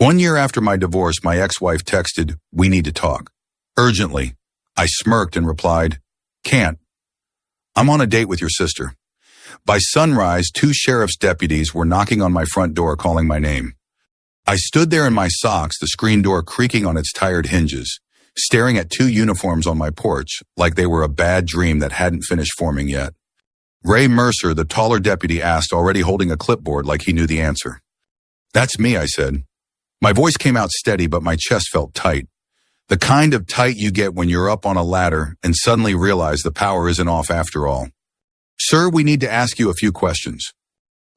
1 year after my divorce, my ex-wife texted, "We need to talk. Urgently." I smirked and replied, "Can't. I'm on a date with your sister." By sunrise, 2 sheriff's deputies were knocking on my front door calling my name. I stood there in my socks, the screen door creaking on its tired hinges, staring at 2 uniforms on my porch like they were a bad dream that hadn't finished forming yet. Ray Mercer, the taller deputy, asked, already holding a clipboard like he knew the answer. "That's me," I said. My voice came out steady, but my chest felt tight. The kind of tight you get when you're up on a ladder and suddenly realize the power isn't off after all. "Sir, we need to ask you a few questions."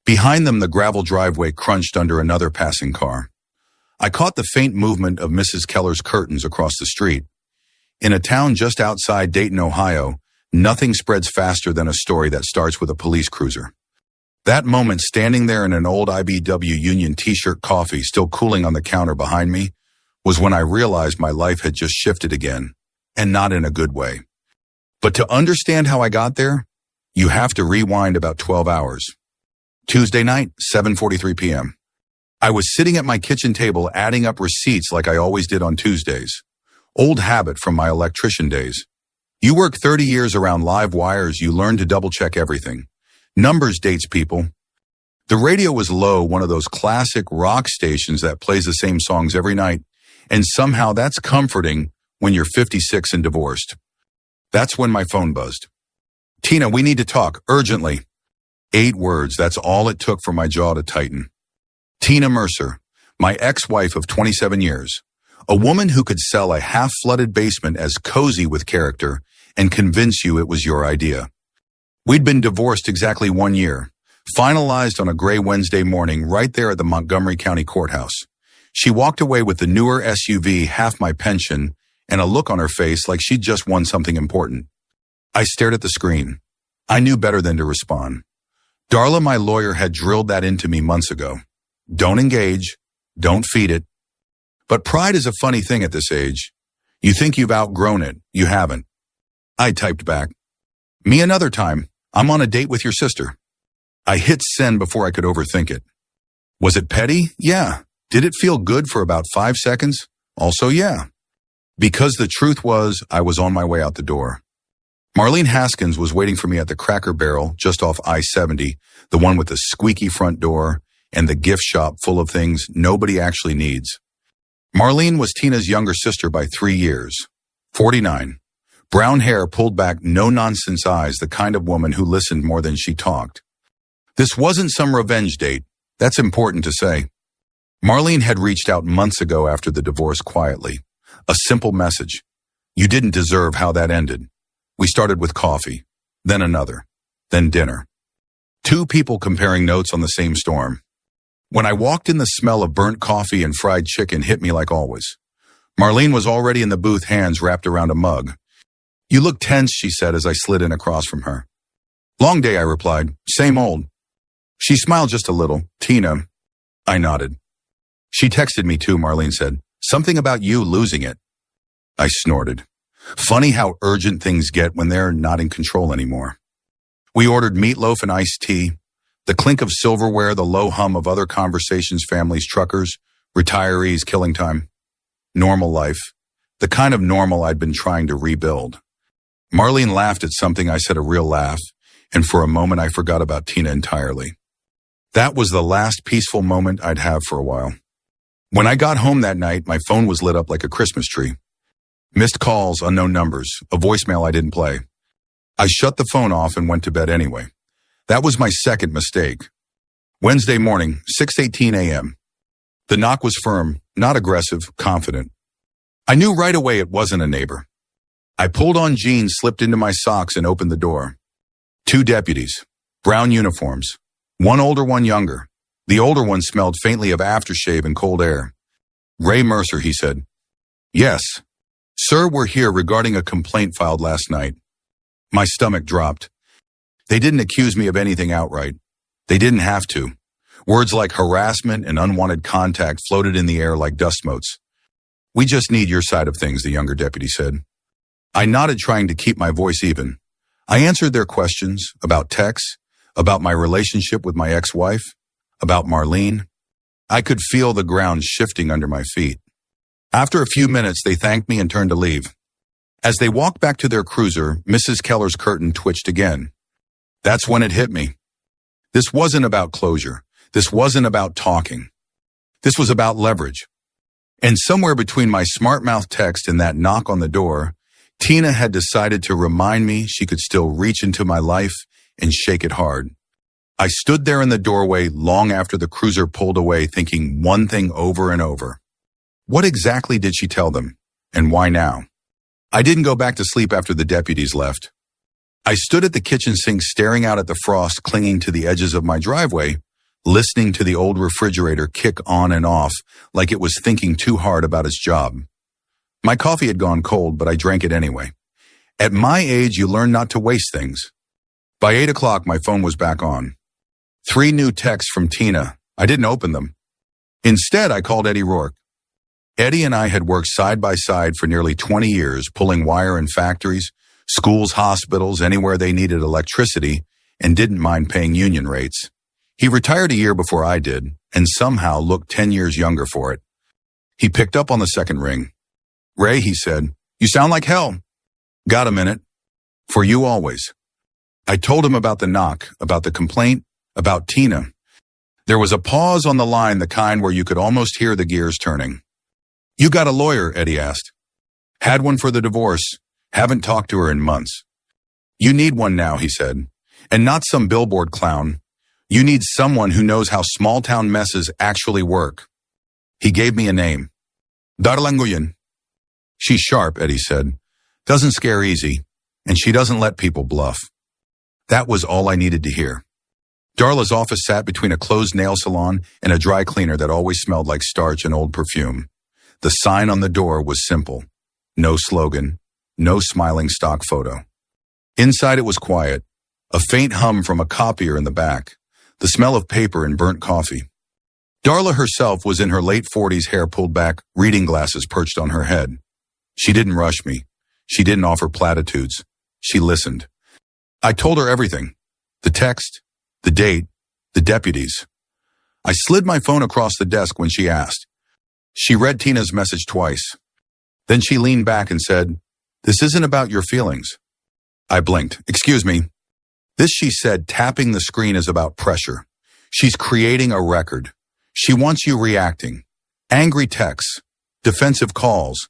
Behind them, the gravel driveway crunched under another passing car. I caught the faint movement of Mrs. Keller's curtains across the street. In a town just outside Dayton, Ohio, nothing spreads faster than a story that starts with a police cruiser. That moment, standing there in an old IBW Union t-shirt coffee still cooling on the counter behind me, was when I realized my life had just shifted again, and not in a good way. But to understand how I got there, you have to rewind about 12 hours. Tuesday night, 7:43 p.m. I was sitting at my kitchen table adding up receipts like I always did on Tuesdays. Old habit from my electrician days. You work 30 years around live wires, you learn to double-check everything. Numbers, dates, people. The radio was low, one of those classic rock stations that plays the same songs every night, and somehow that's comforting when you're 56 and divorced. That's when my phone buzzed. "Tina, we need to talk, urgently." 8 words, that's all it took for my jaw to tighten. Tina Mercer, my ex-wife of 27 years. A woman who could sell a half-flooded basement as cozy with character and convince you it was your idea. We'd been divorced exactly 1 year, finalized on a gray Wednesday morning right there at the Montgomery County Courthouse. She walked away with the newer SUV, half my pension, and a look on her face like she'd just won something important. I stared at the screen. I knew better than to respond. Darla, my lawyer, had drilled that into me months ago. Don't engage, don't feed it. But pride is a funny thing at this age. You think you've outgrown it, you haven't. I typed back, "Me another time. I'm on a date with your sister." I hit send before I could overthink it. Was it petty? Yeah. Did it feel good for about 5 seconds? Also, yeah. Because the truth was, I was on my way out the door. Marlene Haskins was waiting for me at the Cracker Barrel just off I-70, the one with the squeaky front door and the gift shop full of things nobody actually needs. Marlene was Tina's younger sister by 3 years, 49. Brown hair pulled back, no-nonsense eyes, the kind of woman who listened more than she talked. This wasn't some revenge date. That's important to say. Marlene had reached out months ago after the divorce quietly. A simple message. You didn't deserve how that ended. We started with coffee, then another, then dinner. 2 people comparing notes on the same storm. When I walked in, the smell of burnt coffee and fried chicken hit me like always. Marlene was already in the booth, hands wrapped around a mug. "You look tense," she said as I slid in across from her. "Long day," I replied. "Same old." She smiled just a little. "Tina." I nodded. "She texted me too," Marlene said. "Something about you losing it." I snorted. Funny how urgent things get when they're not in control anymore. We ordered meatloaf and iced tea. The clink of silverware, the low hum of other conversations, families, truckers, retirees, killing time. Normal life. The kind of normal I'd been trying to rebuild. Marlene laughed at something I said, a real laugh, and for a moment I forgot about Tina entirely. That was the last peaceful moment I'd have for a while. When I got home that night, my phone was lit up like a Christmas tree. Missed calls, unknown numbers, a voicemail I didn't play. I shut the phone off and went to bed anyway. That was my second mistake. Wednesday morning, 6:18 a.m. The knock was firm, not aggressive, confident. I knew right away it wasn't a neighbor. I pulled on jeans, slipped into my socks, and opened the door. 2 deputies, brown uniforms, one older, one younger. The older one smelled faintly of aftershave and cold air. "Ray Mercer," he said. "Yes. Sir, we're here regarding a complaint filed last night." My stomach dropped. They didn't accuse me of anything outright. They didn't have to. Words like harassment and unwanted contact floated in the air like dust motes. "We just need your side of things," the younger deputy said. I nodded, trying to keep my voice even. I answered their questions about Tex, about my relationship with my ex-wife, about Marlene. I could feel the ground shifting under my feet. After a few minutes, they thanked me and turned to leave. As they walked back to their cruiser, Mrs. Keller's curtain twitched again. That's when it hit me. This wasn't about closure. This wasn't about talking. This was about leverage. And somewhere between my smart mouth text and that knock on the door, Tina had decided to remind me she could still reach into my life and shake it hard. I stood there in the doorway long after the cruiser pulled away, thinking one thing over and over. What exactly did she tell them? And why now? I didn't go back to sleep after the deputies left. I stood at the kitchen sink staring out at the frost clinging to the edges of my driveway, listening to the old refrigerator kick on and off like it was thinking too hard about its job. My coffee had gone cold, but I drank it anyway. At my age, you learn not to waste things. By 8 o'clock, my phone was back on. 3 new texts from Tina. I didn't open them. Instead, I called Eddie Rourke. Eddie and I had worked side by side for nearly 20 years, pulling wire in factories, schools, hospitals, anywhere they needed electricity, and didn't mind paying union rates. He retired a year before I did, and somehow looked 10 years younger for it. He picked up on the second ring. Ray, he said, you sound like hell. Got a minute? For you always. I told him about the knock, about the complaint, about Tina. There was a pause on the line, the kind where you could almost hear the gears turning. You got a lawyer, Eddie asked. Had one for the divorce. Haven't talked to her in months. You need one now, he said. And not some billboard clown. You need someone who knows how small-town messes actually work. He gave me a name. Darla Nguyen. She's sharp, Eddie said. Doesn't scare easy. And she doesn't let people bluff. That was all I needed to hear. Darla's office sat between a closed nail salon and a dry cleaner that always smelled like starch and old perfume. The sign on the door was simple. No slogan. No smiling stock photo. Inside it was quiet. A faint hum from a copier in the back. The smell of paper and burnt coffee. Darla herself was in her late 40s, hair pulled back, reading glasses perched on her head. She didn't rush me. She didn't offer platitudes. She listened. I told her everything. The text, the date, the deputies. I slid my phone across the desk when she asked. She read Tina's message twice. Then she leaned back and said, "This isn't about your feelings." I blinked. "Excuse me." This, she said, tapping the screen, is about pressure. She's creating a record. She wants you reacting. Angry texts, defensive calls,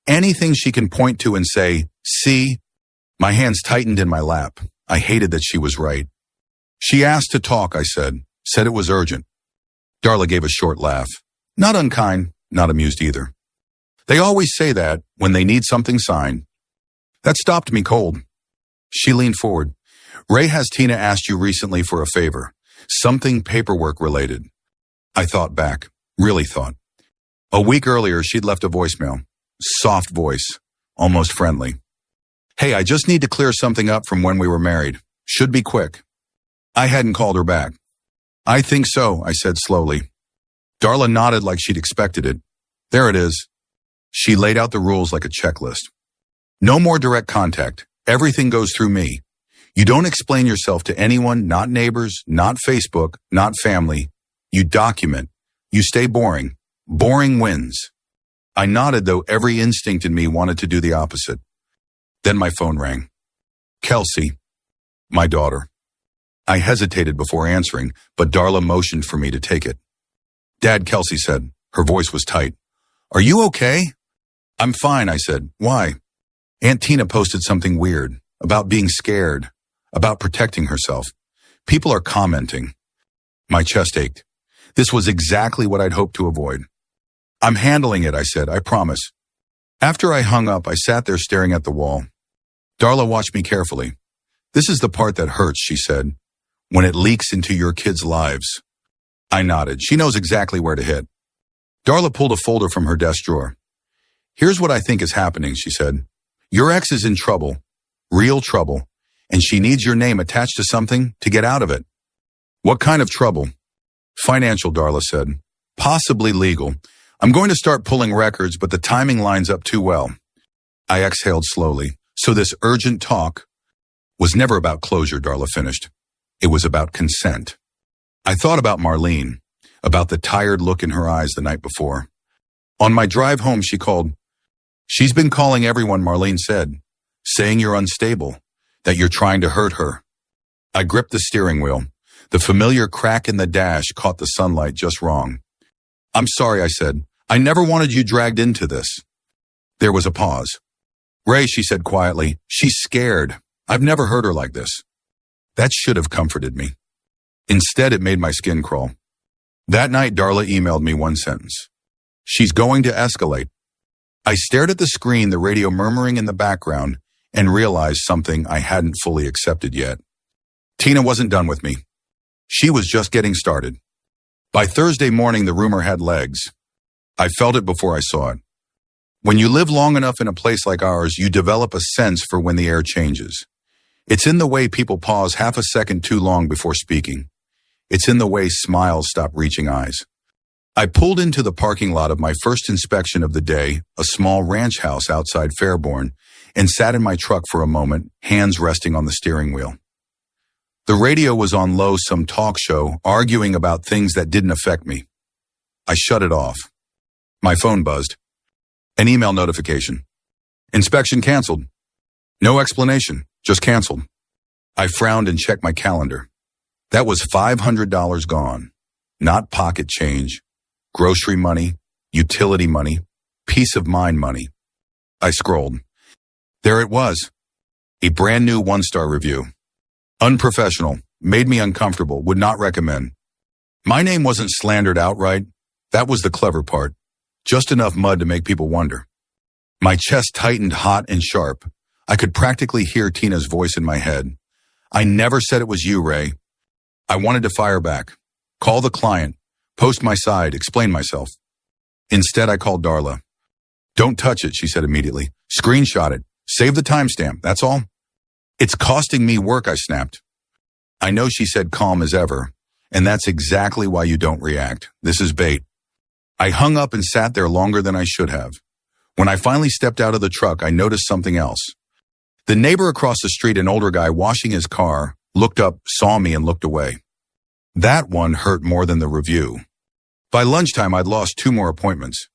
anything she can point to and say, "See?" My hands tightened in my lap. I hated that she was right. She asked to talk, I said it was urgent. Darla gave a short laugh. Not unkind, not amused either. They always say that when they need something signed. That stopped me cold. She leaned forward. "Ray has Tina asked you recently for a favor, something paperwork related." I thought back, really thought. A week earlier, she'd left a voicemail. Soft voice, almost friendly. "Hey, I just need to clear something up from when we were married. Should be quick." I hadn't called her back. "I think so," I said slowly. Darla nodded like she'd expected it. "There it is." She laid out the rules like a checklist. No more direct contact. Everything goes through me. You don't explain yourself to anyone, not neighbors, not Facebook, not family. You document. You stay boring. Boring wins. I nodded, though every instinct in me wanted to do the opposite. Then my phone rang. Kelsey, my daughter. I hesitated before answering, but Darla motioned for me to take it. "Dad," Kelsey said. Her voice was tight. "Are you okay?" "I'm fine," I said. "Why?" "Aunt Tina posted something weird, about being scared, about protecting herself. People are commenting." My chest ached. This was exactly what I'd hoped to avoid. "I'm handling it," I said. "I promise." After I hung up, I sat there staring at the wall. Darla watched me carefully. "This is the part that hurts," she said, "when it leaks into your kids' lives." I nodded. She knows exactly where to hit. Darla pulled a folder from her desk drawer. "Here's what I think is happening," she said. "Your ex is in trouble, real trouble, and she needs your name attached to something to get out of it." "What kind of trouble?" "Financial," Darla said. "Possibly legal. I'm going to start pulling records, but the timing lines up too well." I exhaled slowly. So this urgent talk was never about closure, Darla finished. It was about consent. I thought about Marlene. about the tired look in her eyes the night before. On my drive home, she called. "She's been calling everyone," Marlene said, "saying you're unstable, that you're trying to hurt her." I gripped the steering wheel. The familiar crack in the dash caught the sunlight just wrong. "I'm sorry," I said. "I never wanted you dragged into this." There was a pause. "Ray," she said quietly, "she's scared. I've never heard her like this." That should have comforted me. Instead, it made my skin crawl. That night, Darla emailed me one sentence. "She's going to escalate." I stared at the screen, the radio murmuring in the background, and realized something I hadn't fully accepted yet. Tina wasn't done with me. She was just getting started. By Thursday morning, the rumor had legs. I felt it before I saw it. When you live long enough in a place like ours, you develop a sense for when the air changes. It's in the way people pause half a second too long before speaking. It's in the way smiles stop reaching eyes. I pulled into the parking lot of my first inspection of the day, a small ranch house outside Fairborn, and sat in my truck for a moment, hands resting on the steering wheel. The radio was on low, some talk show, arguing about things that didn't affect me. I shut it off. My phone buzzed. An email notification. "Inspection canceled." No explanation, just canceled. I frowned and checked my calendar. That was $500 gone. Not pocket change, grocery money, utility money, peace of mind money. I scrolled. There it was. A brand new 1-star review. "Unprofessional, made me uncomfortable, would not recommend." My name wasn't slandered outright. That was the clever part. Just enough mud to make people wonder. My chest tightened hot and sharp. I could practically hear Tina's voice in my head. "I never said it was you, Ray." I wanted to fire back. Call the client. Post my side. Explain myself. Instead, I called Darla. "Don't touch it," she said immediately. "Screenshot it. Save the timestamp. That's all." "It's costing me work," I snapped. I know she said calm as ever, and that's exactly why you don't react. This is bait. I hung up and sat there longer than I should have. When I finally stepped out of the truck, I noticed something else. The neighbor across the street, an older guy washing his car, looked up, saw me, and looked away. That one hurt more than the review. By lunchtime, I'd lost 2 more appointments.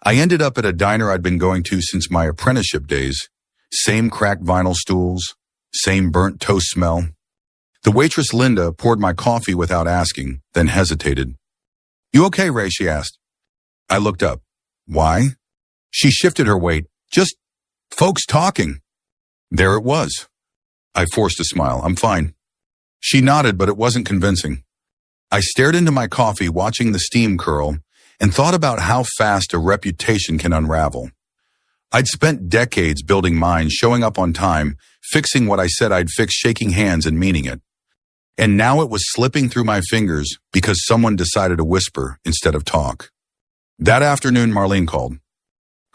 I ended up at a diner I'd been going to since my apprenticeship days. Same cracked vinyl stools, same burnt toast smell. The waitress, Linda, poured my coffee without asking, then hesitated. "You okay, Ray?" she asked. I looked up. "Why?" She shifted her weight. "Just folks talking." There it was. I forced a smile. "I'm fine." She nodded, but it wasn't convincing. I stared into my coffee, watching the steam curl, and thought about how fast a reputation can unravel. I'd spent decades building mine, showing up on time, fixing what I said I'd fix, shaking hands and meaning it. And now it was slipping through my fingers because someone decided to whisper instead of talk. That afternoon, Marlene called.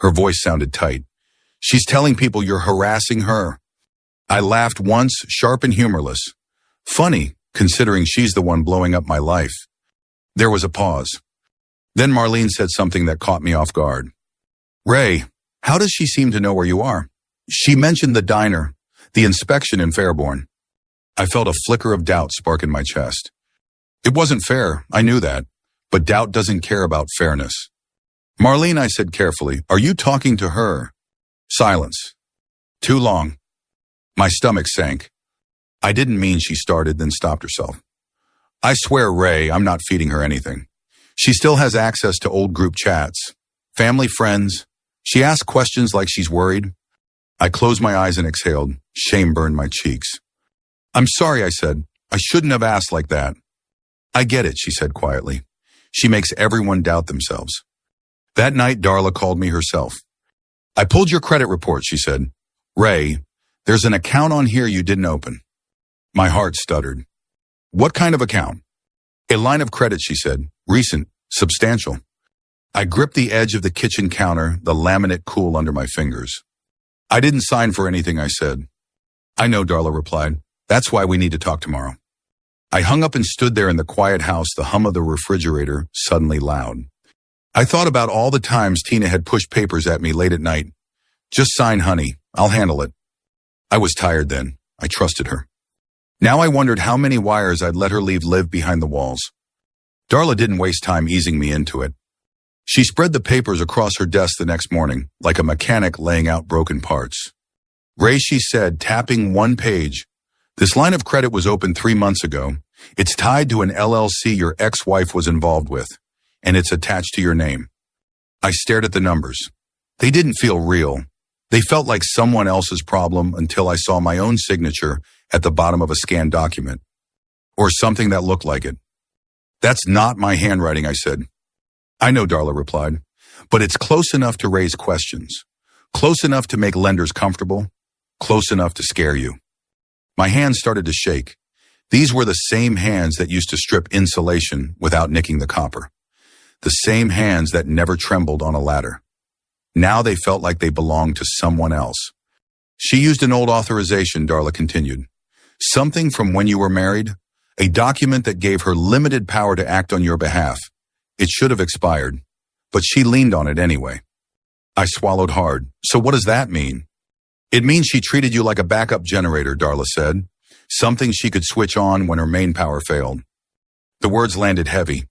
Her voice sounded tight. "She's telling people you're harassing her." I laughed once, sharp and humorless. Funny, considering she's the one blowing up my life. There was a pause. Then Marlene said something that caught me off guard. "Ray, how does she seem to know where you are?" She mentioned the diner, the inspection in Fairborn. I felt a flicker of doubt spark in my chest. It wasn't fair, I knew that, but doubt doesn't care about fairness. "Marlene," I said carefully, "are you talking to her?" Silence. Too long. My stomach sank. I didn't mean she started, then stopped herself. "I swear, Ray, I'm not feeding her anything. She still has access to old group chats, family, friends. She asks questions like she's worried." I closed my eyes and exhaled. Shame burned my cheeks. "I'm sorry," I said. "I shouldn't have asked like that." "I get it," she said quietly. "She makes everyone doubt themselves." That night, Darla called me herself. "I pulled your credit report," she said. "Ray, there's an account on here you didn't open." My heart stuttered. "What kind of account?" "A line of credit," she said. "Recent, substantial." I gripped the edge of the kitchen counter, the laminate cool under my fingers. "I didn't sign for anything," I said. "I know," Darla replied. "That's why we need to talk tomorrow." I hung up and stood there in the quiet house, the hum of the refrigerator suddenly loud. I thought about all the times Tina had pushed papers at me late at night. "Just sign, honey. I'll handle it." I was tired then. I trusted her. Now I wondered how many wires I'd let her live behind the walls. Darla didn't waste time easing me into it. She spread the papers across her desk the next morning, like a mechanic laying out broken parts. "Ray," she said, tapping one page, "this line of credit was opened 3 months ago. It's tied to an LLC your ex-wife was involved with, and it's attached to your name." I stared at the numbers. They didn't feel real. They felt like someone else's problem until I saw my own signature at the bottom of a scanned document. Or something that looked like it. "That's not my handwriting," I said. "I know," Darla replied, "but it's close enough to raise questions. Close enough to make lenders comfortable. Close enough to scare you." My hands started to shake. These were the same hands that used to strip insulation without nicking the copper. The same hands that never trembled on a ladder. Now they felt like they belonged to someone else. "She used an old authorization," Darla continued. "Something from when you were married. A document that gave her limited power to act on your behalf. It should have expired, but she leaned on it anyway." I swallowed hard. "So what does that mean?" "It means she treated you like a backup generator," Darla said. "Something she could switch on when her main power failed." The words landed heavy.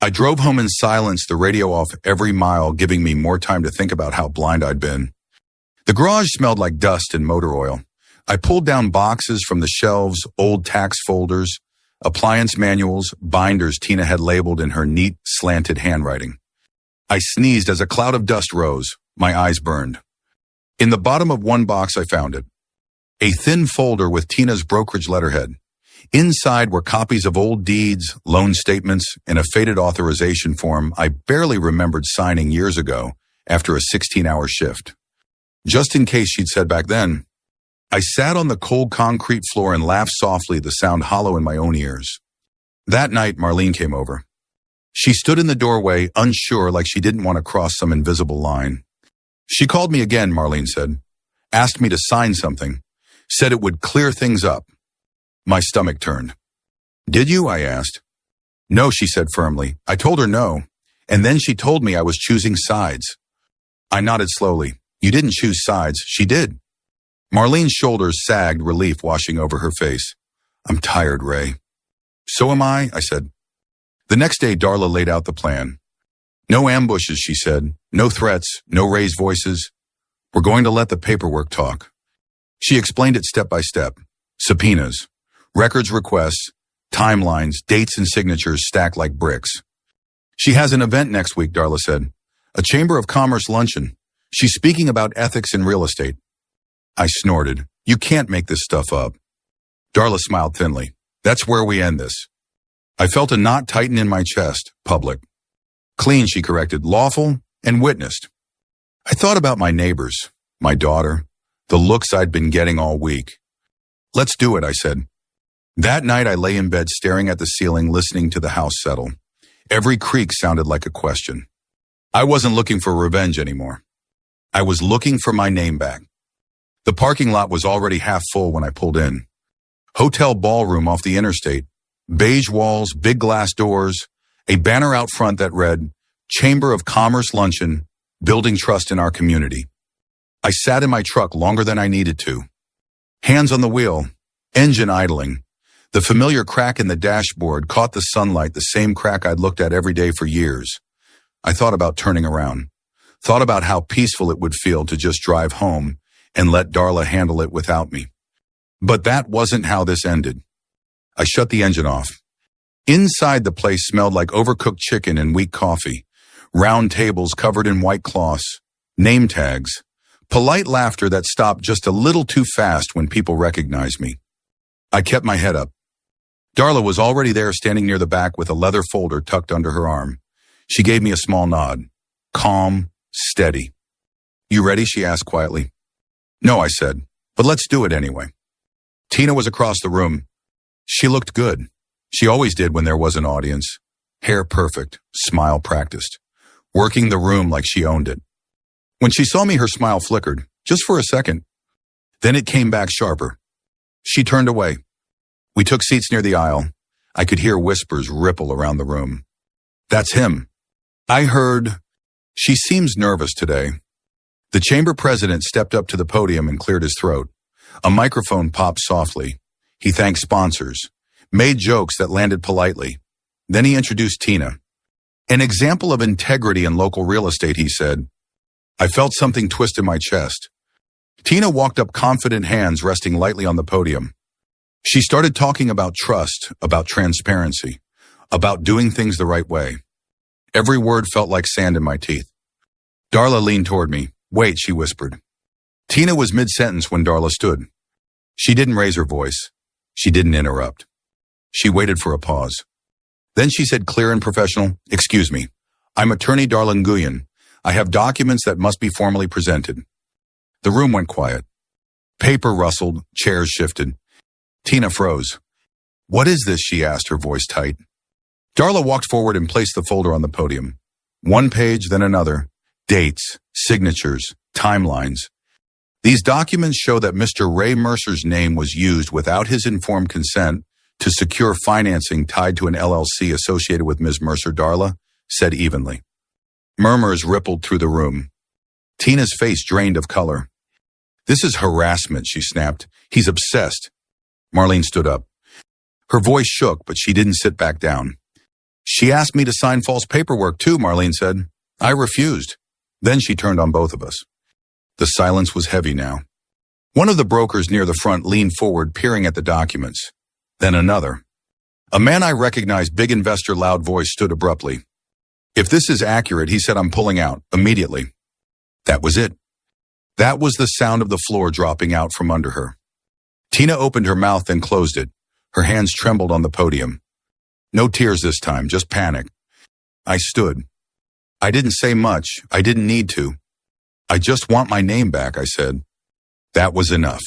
I drove home in silence, the radio off every mile, giving me more time to think about how blind I'd been. The garage smelled like dust and motor oil. I pulled down boxes from the shelves, old tax folders, appliance manuals, binders Tina had labeled in her neat, slanted handwriting. I sneezed as a cloud of dust rose. My eyes burned. In the bottom of one box, I found it. A thin folder with Tina's brokerage letterhead. Inside were copies of old deeds, loan statements, and a faded authorization form I barely remembered signing years ago after a 16-hour shift. Just in case she'd said back then. I sat on the cold concrete floor and laughed softly, the sound hollow in my own ears. That night, Marlene came over. She stood in the doorway, unsure, like she didn't want to cross some invisible line. "She called me again," Marlene said. "Asked me to sign something. Said it would clear things up." My stomach turned. "Did you?" I asked. "No," she said firmly. "I told her no. And then she told me I was choosing sides." I nodded slowly. "You didn't choose sides. She did." Marlene's shoulders sagged, relief washing over her face. "I'm tired, Ray." "So am I," said. The next day, Darla laid out the plan. "No ambushes," she said. "No threats, no raised voices. We're going to let the paperwork talk." She explained it step by step. Subpoenas, records requests, timelines, dates and signatures stacked like bricks. "She has an event next week," Darla said. "A Chamber of Commerce luncheon. She's speaking about ethics in real estate." I snorted. "You can't make this stuff up." Darla smiled thinly. "That's where we end this." I felt a knot tighten in my chest. Public. "Clean," she corrected. "Lawful and witnessed." I thought about my neighbors, my daughter, the looks I'd been getting all week. "Let's do it," I said. That night I lay in bed staring at the ceiling, listening to the house settle. Every creak sounded like a question. I wasn't looking for revenge anymore. I was looking for my name back. The parking lot was already half full when I pulled in. Hotel ballroom off the interstate. Beige walls, big glass doors, a banner out front that read, "Chamber of Commerce Luncheon, Building Trust in Our Community." I sat in my truck longer than I needed to. Hands on the wheel, engine idling. The familiar crack in the dashboard caught the sunlight, the same crack I'd looked at every day for years. I thought about turning around. Thought about how peaceful it would feel to just drive home and let Darla handle it without me. But that wasn't how this ended. I shut the engine off. Inside, the place smelled like overcooked chicken and weak coffee, round tables covered in white cloths, name tags, polite laughter that stopped just a little too fast when people recognized me. I kept my head up. Darla was already there, standing near the back with a leather folder tucked under her arm. She gave me a small nod. Calm, steady. "You ready?" she asked quietly. "No," I said, "but let's do it anyway." Tina was across the room. She looked good. She always did when there was an audience. Hair perfect, smile practiced, working the room like she owned it. When she saw me, her smile flickered, just for a second. Then it came back sharper. She turned away. We took seats near the aisle. I could hear whispers ripple around the room. "That's him." I heard, "She seems nervous today." The chamber president stepped up to the podium and cleared his throat. A microphone popped softly. He thanked sponsors, made jokes that landed politely. Then he introduced Tina. An example of integrity in local real estate, he said. I felt something twist in my chest. Tina walked up, confident hands resting lightly on the podium. She started talking about trust, about transparency, about doing things the right way. Every word felt like sand in my teeth. Darla leaned toward me. Wait, she whispered. Tina was mid-sentence when Darla stood. She didn't raise her voice. She didn't interrupt. She waited for a pause. Then she said, clear and professional, excuse me. I'm attorney Darla Nguyen. I have documents that must be formally presented. The room went quiet. Paper rustled, chairs shifted. Tina froze. What is this? She asked, her voice tight. Darla walked forward and placed the folder on the podium. One page, then another. Dates, signatures, timelines. These documents show that Mr. Ray Mercer's name was used without his informed consent to secure financing tied to an LLC associated with Ms. Mercer. Darla said evenly. Murmurs rippled through the room. Tina's face drained of color. This is harassment, she snapped. He's obsessed. Marlene stood up. Her voice shook, but she didn't sit back down. She asked me to sign false paperwork too, Marlene said. I refused. Then she turned on both of us. The silence was heavy now. One of the brokers near the front leaned forward, peering at the documents. Then another. A man I recognized, big investor, loud voice, stood abruptly. If this is accurate, he said, I'm pulling out, immediately. That was it. That was the sound of the floor dropping out from under her. Tina opened her mouth, then closed it. Her hands trembled on the podium. No tears this time, just panic. I stood. I didn't say much. I didn't need to. I just want my name back, I said. That was enough.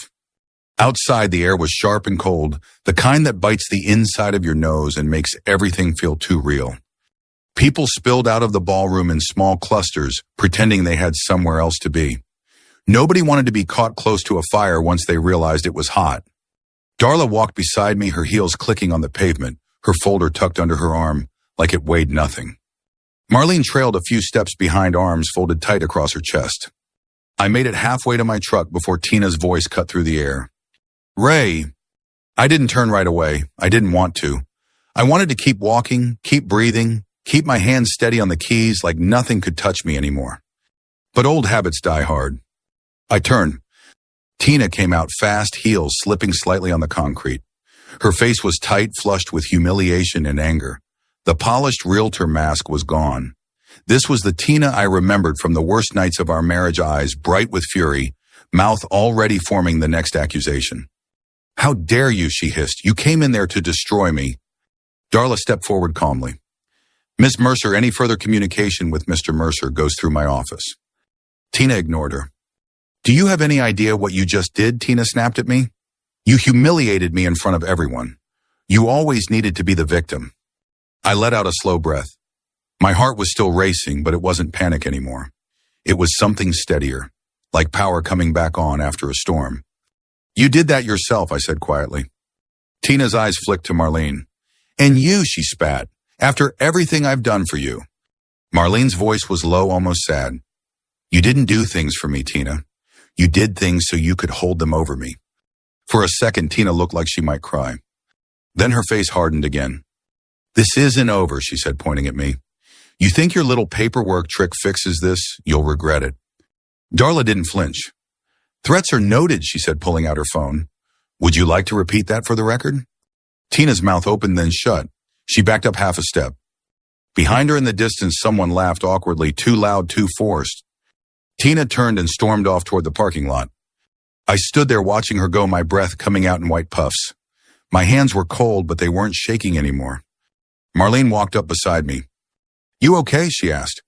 Outside, the air was sharp and cold, the kind that bites the inside of your nose and makes everything feel too real. People spilled out of the ballroom in small clusters, pretending they had somewhere else to be. Nobody wanted to be caught close to a fire once they realized it was hot. Darla walked beside me, her heels clicking on the pavement, her folder tucked under her arm, like it weighed nothing. Marlene trailed a few steps behind, arms folded tight across her chest. I made it halfway to my truck before Tina's voice cut through the air. Ray. I didn't turn right away. I didn't want to. I wanted to keep walking, keep breathing, keep my hands steady on the keys like nothing could touch me anymore. But old habits die hard. I turned. Tina came out fast, heels slipping slightly on the concrete. Her face was tight, flushed with humiliation and anger. The polished realtor mask was gone. This was the Tina I remembered from the worst nights of our marriage, eyes bright with fury, mouth already forming the next accusation. How dare you, she hissed. You came in there to destroy me. Darla stepped forward calmly. Miss Mercer, any further communication with Mr. Mercer goes through my office. Tina ignored her. Do you have any idea what you just did? Tina snapped at me. You humiliated me in front of everyone. You always needed to be the victim. I let out a slow breath. My heart was still racing, but it wasn't panic anymore. It was something steadier, like power coming back on after a storm. You did that yourself, I said quietly. Tina's eyes flicked to Marlene. And you, she spat, after everything I've done for you. Marlene's voice was low, almost sad. You didn't do things for me, Tina. You did things so you could hold them over me. For a second, Tina looked like she might cry. Then her face hardened again. This isn't over, she said, pointing at me. You think your little paperwork trick fixes this? You'll regret it. Darla didn't flinch. Threats are noted, she said, pulling out her phone. Would you like to repeat that for the record? Tina's mouth opened, then shut. She backed up half a step. Behind her in the distance, someone laughed awkwardly, too loud, too forced. Tina turned and stormed off toward the parking lot. I stood there watching her go, my breath coming out in white puffs. My hands were cold, but they weren't shaking anymore. Marlene walked up beside me. You okay? She asked.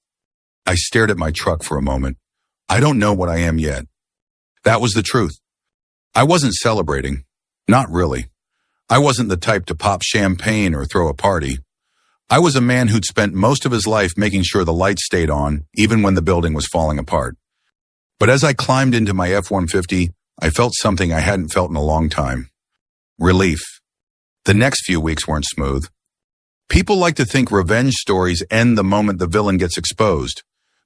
I stared at my truck for a moment. I don't know what I am yet. That was the truth. I wasn't celebrating. Not really. I wasn't the type to pop champagne or throw a party. I was a man who'd spent most of his life making sure the lights stayed on, even when the building was falling apart. But as I climbed into my F-150, I felt something I hadn't felt in a long time. Relief. The next few weeks weren't smooth. People like to think revenge stories end the moment the villain gets exposed.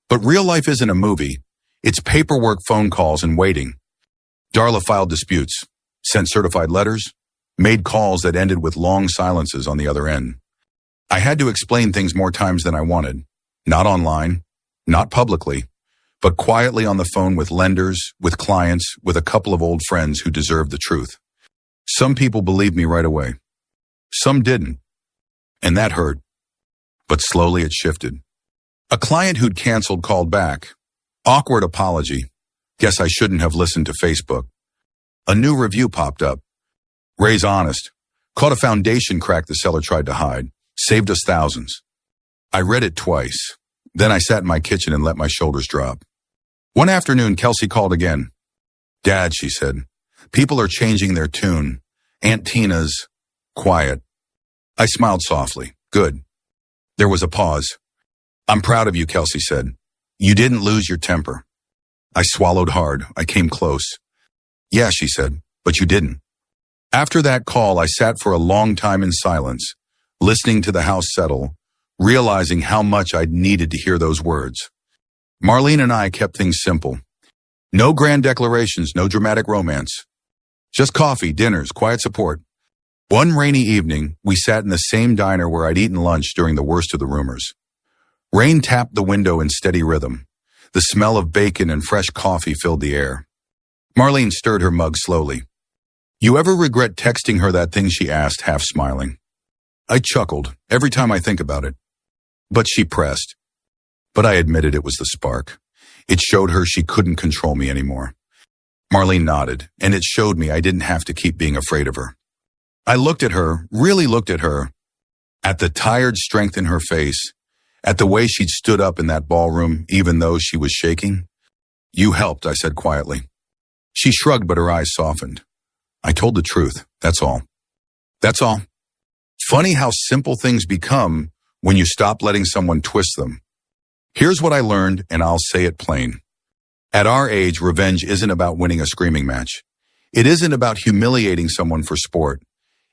But real life isn't a movie. It's paperwork, phone calls, and waiting. Darla filed disputes, sent certified letters, made calls that ended with long silences on the other end. I had to explain things more times than I wanted. Not online, not publicly, but quietly on the phone with lenders, with clients, with a couple of old friends who deserved the truth. Some people believed me right away. Some didn't. And that hurt. But slowly it shifted. A client who'd canceled called back. Awkward apology. Guess I shouldn't have listened to Facebook. A new review popped up. Ray's honest. Caught a foundation crack the seller tried to hide. Saved us thousands. I read it twice. Then I sat in my kitchen and let my shoulders drop. One afternoon, Kelsey called again. Dad, she said, people are changing their tune. Aunt Tina's quiet. I smiled softly. Good. There was a pause. I'm proud of you, Kelsey said. You didn't lose your temper. I swallowed hard. I came close. Yeah, she said, but you didn't. After that call, I sat for a long time in silence, listening to the house settle, realizing how much I'd needed to hear those words. Marlene and I kept things simple. No grand declarations, no dramatic romance. Just coffee, dinners, quiet support. One rainy evening, we sat in the same diner where I'd eaten lunch during the worst of the rumors. Rain tapped the window in steady rhythm. The smell of bacon and fresh coffee filled the air. Marlene stirred her mug slowly. You ever regret texting her that thing she asked, half smiling? I chuckled every time I think about it. But she pressed. But I admitted it was the spark. It showed her she couldn't control me anymore. Marlene nodded, and it showed me I didn't have to keep being afraid of her. I looked at her, really looked at her, at the tired strength in her face, at the way she'd stood up in that ballroom, even though she was shaking. You helped, I said quietly. She shrugged, but her eyes softened. I told the truth, that's all. That's all. Funny how simple things become when you stop letting someone twist them. Here's what I learned, and I'll say it plain. At our age, revenge isn't about winning a screaming match. It isn't about humiliating someone for sport.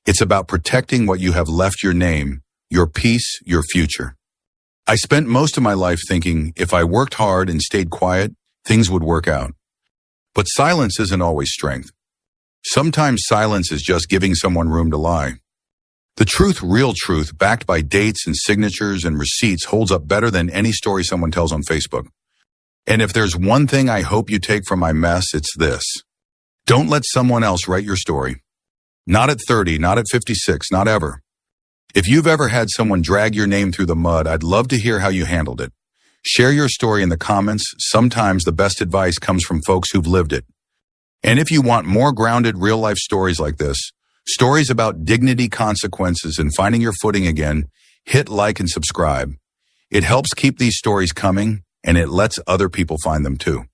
It's about protecting what you have left your name, your peace, your future. I spent most of my life thinking if I worked hard and stayed quiet, things would work out. But silence isn't always strength. Sometimes silence is just giving someone room to lie. The truth, real truth, backed by dates and signatures and receipts, holds up better than any story someone tells on Facebook. And if there's one thing I hope you take from my mess, it's this. Don't let someone else write your story. Not at 30, not at 56, not ever. If you've ever had someone drag your name through the mud, I'd love to hear how you handled it. Share your story in the comments. Sometimes the best advice comes from folks who've lived it. And if you want more grounded real-life stories like this, stories about dignity, consequences, and finding your footing again, hit like and subscribe. It helps keep these stories coming, and it lets other people find them too.